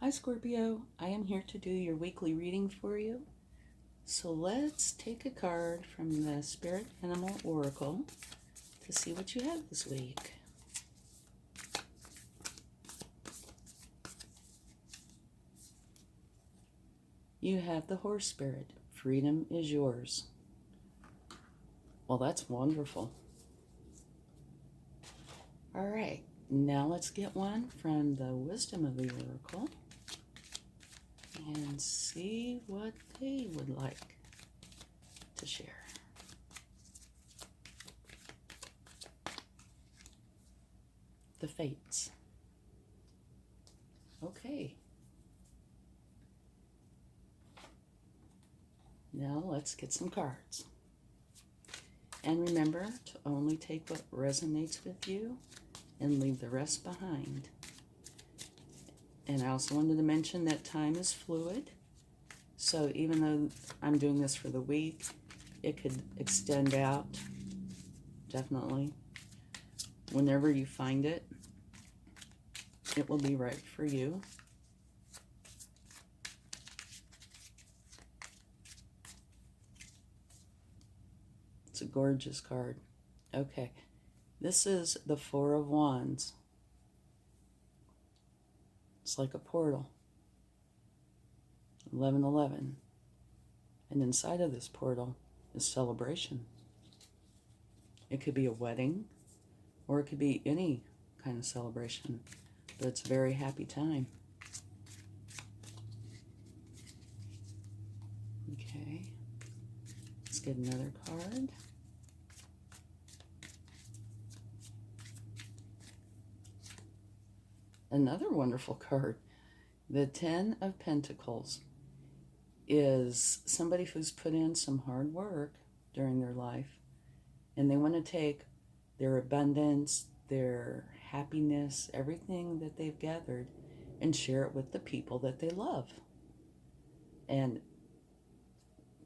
Hi Scorpio, I am here to do your weekly reading for you. So let's take a card from the Spirit Animal Oracle to see what you have this week. You have the Horse Spirit. Freedom is yours. Well, that's wonderful. All right, now let's get one from the Wisdom of the Oracle and see what they would like to share. The Fates. Okay. Now let's get some cards. And remember to only take what resonates with you and leave the rest behind. And I also wanted to mention that time is fluid. So even though I'm doing this for the week, it could extend out, definitely. Whenever you find it, it will be right for you. It's a gorgeous card. Okay, this is the Four of Wands. It's like a portal. 1111. And inside of this portal is celebration. It could be a wedding, or it could be any kind of celebration, but it's a very happy time. Okay, let's get another card. Another wonderful card. The Ten of Pentacles is somebody who's put in some hard work during their life, and they want to take their abundance, their happiness, everything that they've gathered, and share it with the people that they love. And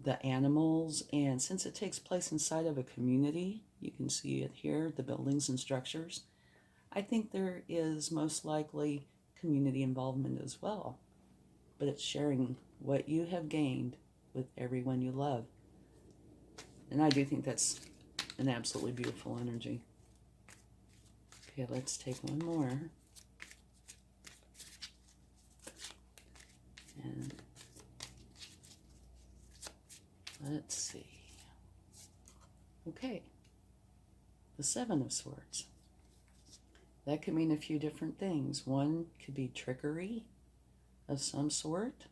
the animals, and since it takes place inside of a community, you can see it here, the buildings and structures, I think there is most likely community involvement as well. But it's sharing what you have gained with everyone you love. And I do think that's an absolutely beautiful energy. Okay, let's take one more. And let's see. Okay, the Seven of Swords. That could mean a few different things. One could be trickery of some sort,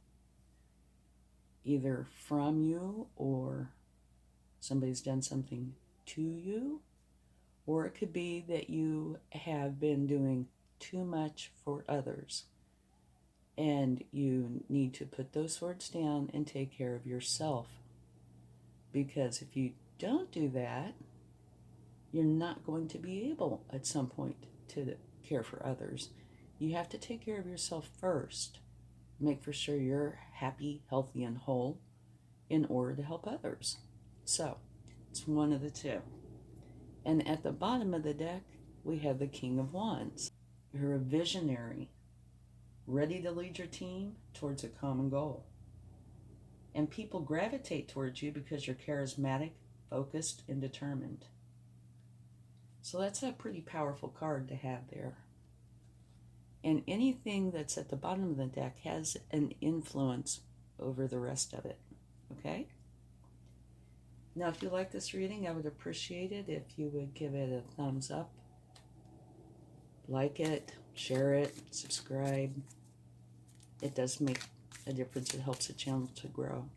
either from you or somebody's done something to you, or it could be that you have been doing too much for others and you need to put those swords down and take care of yourself, because if you don't do that, you're not going to be able at some point to care for others. You have to take care of yourself first. Make for sure you're happy, healthy, and whole in order to help others. So, it's one of the two. And at the bottom of the deck, we have the King of Wands. You're a visionary, ready to lead your team towards a common goal. And people gravitate towards you because you're charismatic, focused, and determined. So that's a pretty powerful card to have there. And anything that's at the bottom of the deck has an influence over the rest of it, okay? Now, if you like this reading, I would appreciate it if you would give it a thumbs up, like it, share it, subscribe. It does make a difference. It helps the channel to grow,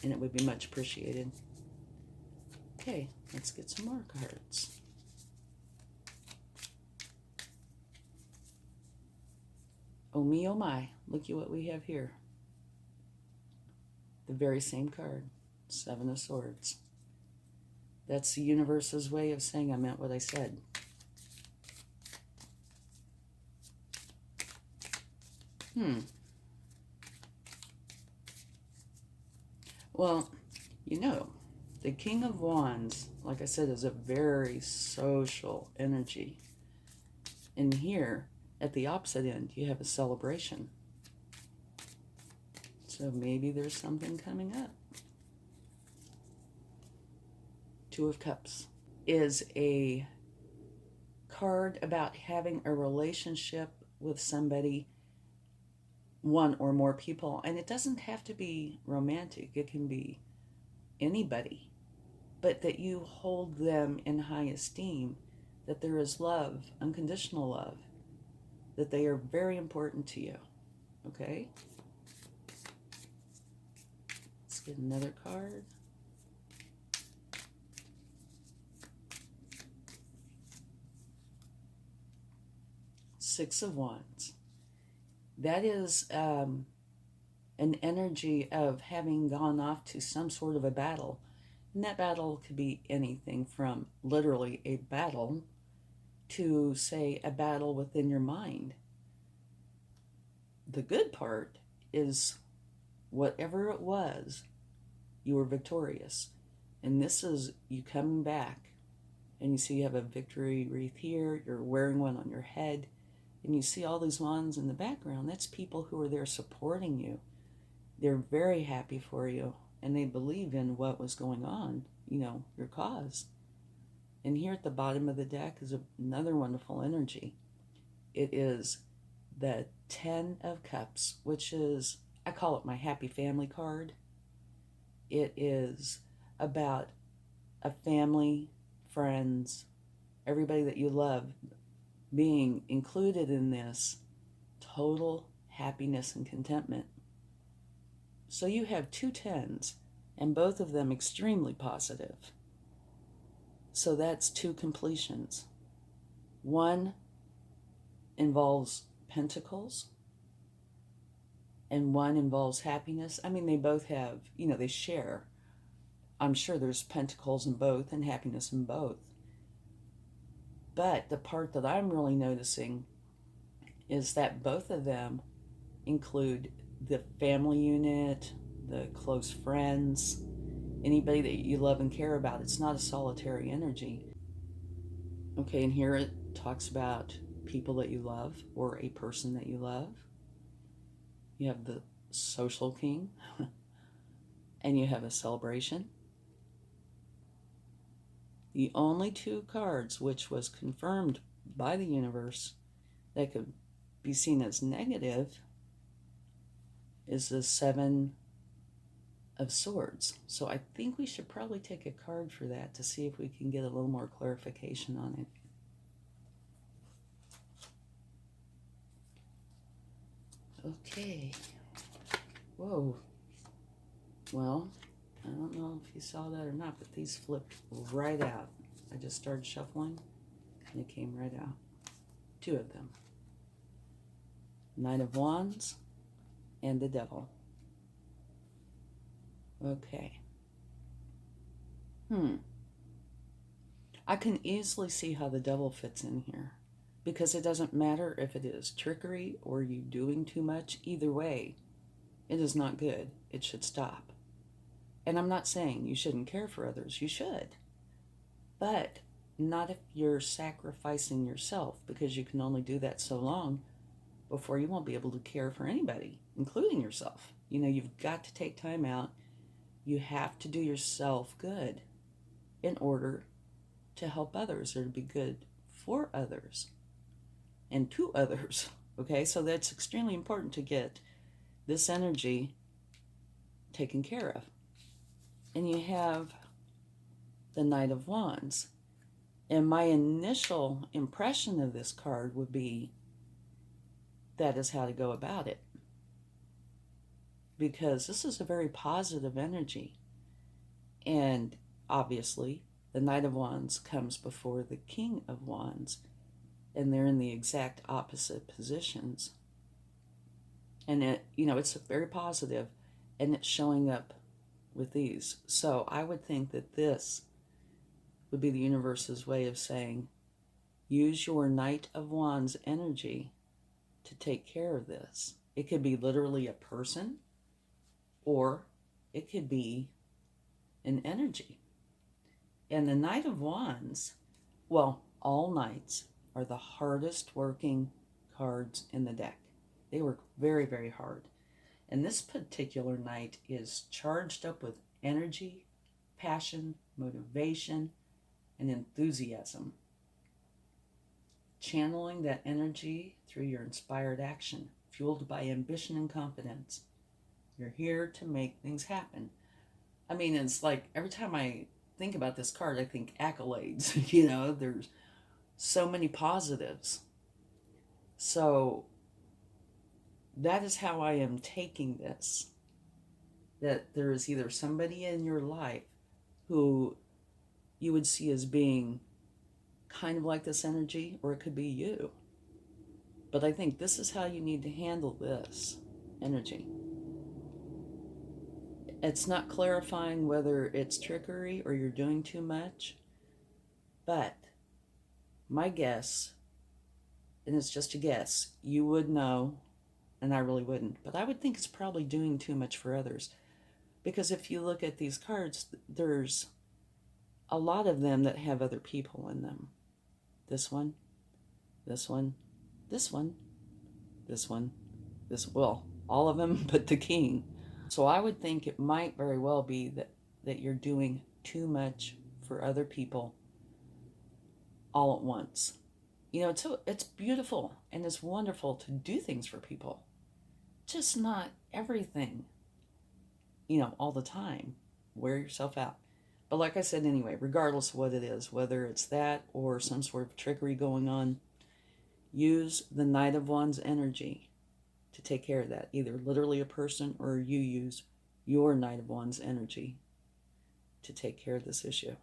and it would be much appreciated. Okay, let's get some more cards. Oh me, oh my, look at what we have here. The very same card, Seven of Swords. That's the universe's way of saying I meant what I said. Well, you know, the King of Wands, like I said, is a very social energy. In here, at the opposite end, you have a celebration. So maybe there's something coming up. Two of Cups is a card about having a relationship with somebody, one or more people. And it doesn't have to be romantic. It can be anybody. But that you hold them in high esteem, that there is love, unconditional love, that they are very important to you. Okay? Let's get another card. Six of Wands. That is an energy of having gone off to some sort of a battle. And that battle could be anything from literally a battle to, say, a battle within your mind. The good part is whatever it was, you were victorious. And this is you coming back, and you see you have a victory wreath here, you're wearing one on your head, and you see all these wands in the background. That's people who are there supporting you. They're very happy for you, and they believe in what was going on, your cause. And here at the bottom of the deck is another wonderful energy. It is the 10 of Cups, which is, I call it my happy family card. It is about a family, friends, everybody that you love being included in this total happiness and contentment. So you have two tens, and both of them extremely positive. So that's two completions. One involves pentacles, and one involves happiness. I mean, they both have, they share. I'm sure there's pentacles in both and happiness in both. But the part that I'm really noticing is that both of them include the family unit, the close friends, anybody that you love and care about. It's not a solitary energy. Okay, and here it talks about people that you love or a person that you love. You have the social king, and you have a celebration. The only two cards which was confirmed by the universe that could be seen as negative is the 7 of Swords. So I think we should probably take a card for that to see if we can get a little more clarification on it. Okay. Whoa. Well, I don't know if you saw that or not, but these flipped right out. I just started shuffling, and they came right out. Two of them. Knight of Wands and the Devil. Okay. I can easily see how the Devil fits in here, because it doesn't matter if it is trickery or you doing too much. Either way, it is not good. It should stop. And I'm not saying you shouldn't care for others. You should. But not if you're sacrificing yourself, because you can only do that so long before you won't be able to care for anybody, including yourself. You've got to take time out. You have to do yourself good in order to help others, or to be good for others and to others. Okay, so that's extremely important to get this energy taken care of. And you have the Knight of Wands. And my initial impression of this card would be that is how to go about it. Because this is a very positive energy. And obviously, the Knight of Wands comes before the King of Wands. And they're in the exact opposite positions. And it's very positive, and it's showing up with these. So I would think that this would be the universe's way of saying, use your Knight of Wands energy to take care of this. It could be literally a person, or it could be an energy. And the Knight of Wands, well, all knights are the hardest working cards in the deck. They work very, very hard. And this particular night is charged up with energy, passion, motivation, and enthusiasm. Channeling that energy through your inspired action, fueled by ambition and confidence. You're here to make things happen. I mean, it's like every time I think about this card, I think accolades. You know, there's so many positives. So that is how I am taking this. That there is either somebody in your life who you would see as being kind of like this energy, or it could be you. But I think this is how you need to handle this energy. It's not clarifying whether it's trickery or you're doing too much, but my guess, and it's just a guess, you would know, and I really wouldn't, but I would think it's probably doing too much for others. Because if you look at these cards, there's a lot of them that have other people in them. This one, this one, this one, this one, well, all of them but the king. So I would think it might very well be that you're doing too much for other people all at once. You know, it's beautiful and it's wonderful to do things for people. Just not everything, you know, all the time. Wear yourself out. But like I said anyway, regardless of what it is, whether it's that or some sort of trickery going on, use the Knight of Wands energy to take care of that. Either literally a person, or you use your Knight of Wands energy to take care of this issue.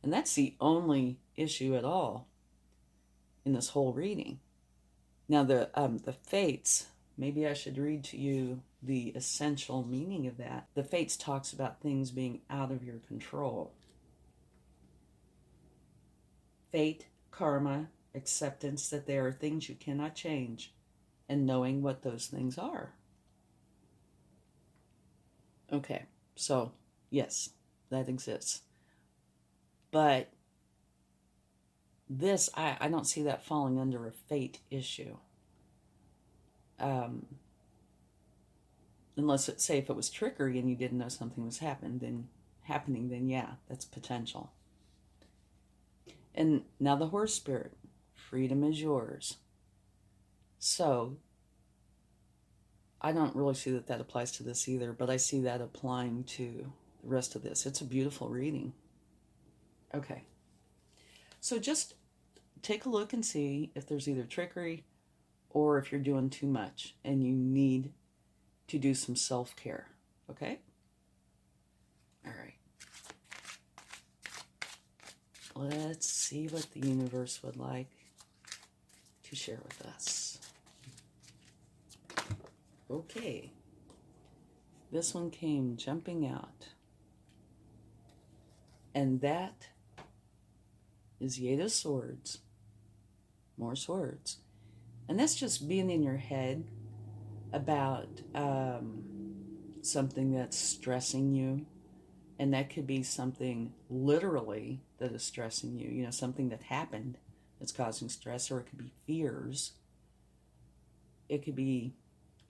And that's the only issue at all in this whole reading. Now the fates, maybe I should read to you the essential meaning of that. The fates talks about things being out of your control. Fate, karma, acceptance that there are things you cannot change, and knowing what those things are. Okay, so yes, that exists. But this, I don't see that falling under a fate issue. Unless it, say if it was trickery and you didn't know something was happening, then yeah, that's potential. And now the horse spirit, freedom is yours. So I don't really see that applies to this either, but I see that applying to the rest of this. It's a beautiful reading. Okay. So just take a look and see if there's either trickery or if you're doing too much and you need to do some self-care. Okay? All right. Let's see what the universe would like to share with us. Okay. This one came jumping out. And that is the Eight of Swords. More swords. And that's just being in your head about something that's stressing you. And that could be something literally that is stressing you. You know, something that happened that's causing stress, or it could be fears. It could be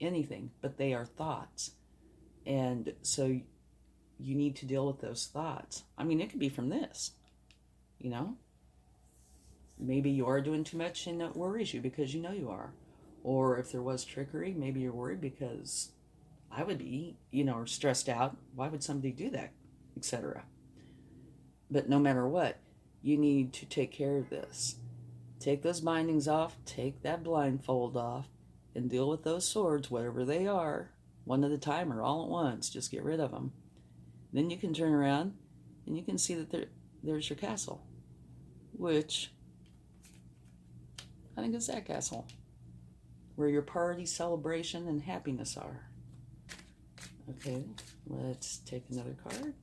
anything, but they are thoughts. And so you need to deal with those thoughts. I mean, it could be from this, you know. Maybe you are doing too much and it worries you because you know you are. Or if there was trickery, maybe you're worried because I would be, you know, or stressed out. Why would somebody do that? Etc. But no matter what, you need to take care of this. Take those bindings off, take that blindfold off, and deal with those swords, whatever they are, one at a time or all at once. Just get rid of them. Then you can turn around and you can see that there's your castle, which I think is that castle, where your party, celebration, and happiness are. Okay, let's take another card.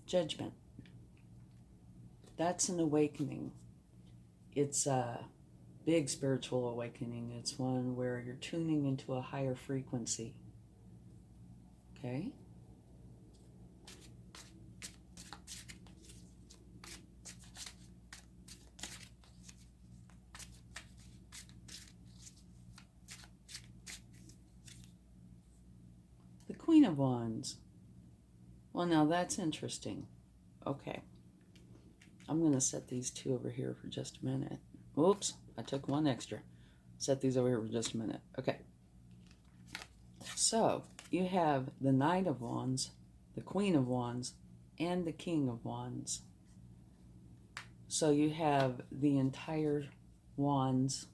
Judgment. That's an awakening. It's a big spiritual awakening. It's one where you're tuning into a higher frequency. Okay? Queen of Wands. Well, now that's interesting. Okay. I'm going to set these two over here for just a minute. Oops, I took one extra. Set these over here for just a minute. Okay. So, you have the Knight of Wands, the Queen of Wands, and the King of Wands. So you have the entire Wands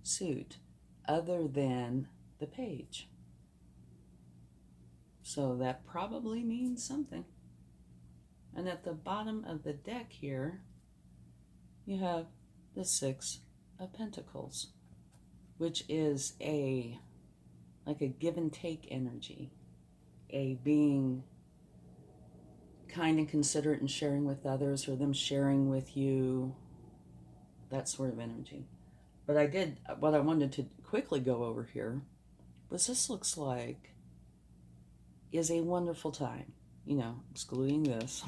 suit, other than the Page. So that probably means something. And at the bottom of the deck here, you have the Six of Pentacles, which is like a give and take energy, a being kind and considerate and sharing with others, or them sharing with you, that sort of energy. But what I wanted to quickly go over here was this looks like is a wonderful time, excluding this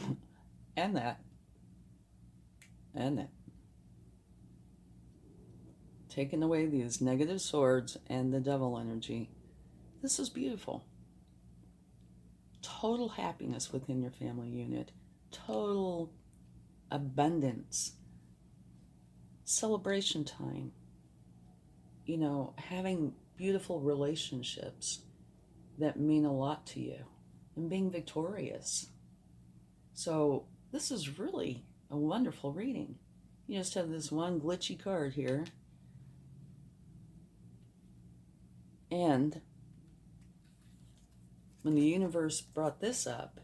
and that and that. Taking away these negative swords and the devil energy. This is beautiful. Total happiness within your family unit. Total abundance. Celebration time. Having beautiful relationships that mean a lot to you. And being victorious. So this is really a wonderful reading. You just have this one glitchy card here. And when the universe brought this up,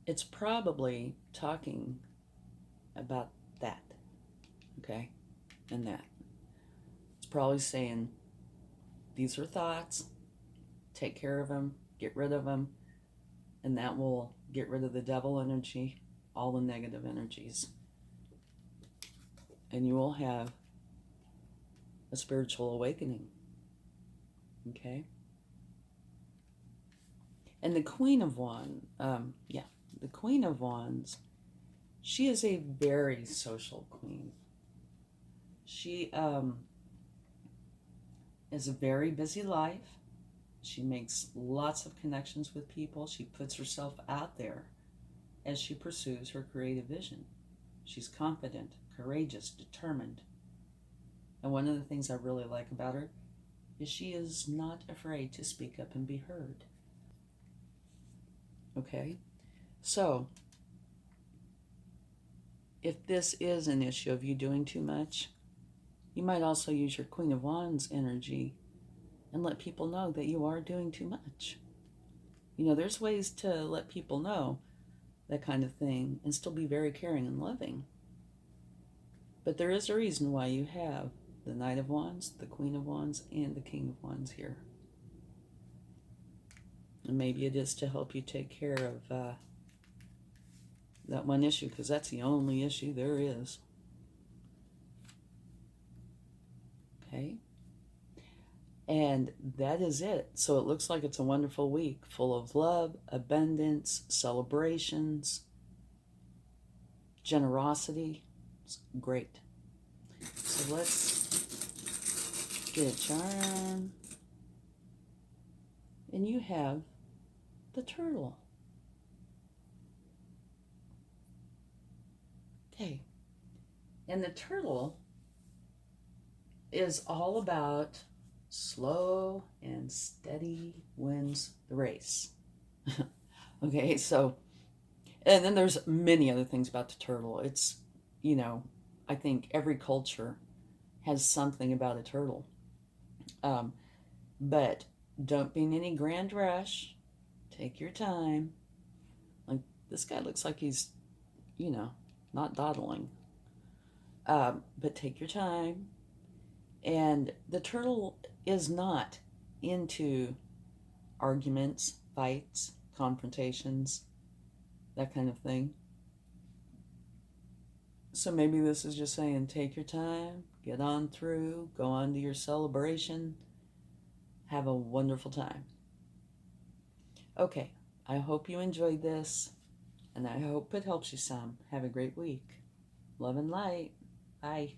it's probably talking about that, okay? And that. It's probably saying, these are thoughts, take care of them, get rid of them, and that will get rid of the devil energy, all the negative energies. And you will have a spiritual awakening, okay? And the Queen of Wands, the Queen of Wands, she is a very social queen. She is a very busy life. She makes lots of connections with people. She puts herself out there as she pursues her creative vision. She's confident, courageous, determined. And one of the things I really like about her is she is not afraid to speak up and be heard. Okay? So, if this is an issue of you doing too much, you might also use your Queen of Wands energy and let people know that you are doing too much. There's ways to let people know that kind of thing and still be very caring and loving. But there is a reason why you have the Knight of Wands, the Queen of Wands, and the King of Wands here. And maybe it is to help you take care of that one issue, because that's the only issue there is. Okay? And that is it. So it looks like it's a wonderful week full of love, abundance, celebrations, generosity. It's great. So let's get a charm. And you have the Turtle. Okay. And the Turtle is all about slow and steady wins the race. Okay, so, and then there's many other things about the turtle. It's, I think every culture has something about a turtle. But don't be in any grand rush. Take your time. Like, this guy looks like he's, not dawdling. But take your time. And the turtle is not into arguments, fights, confrontations, that kind of thing. So maybe this is just saying, take your time, get on through, go on to your celebration, have a wonderful time. Okay, I hope you enjoyed this, and I hope it helps you some. Have a great week. Love and light. Bye.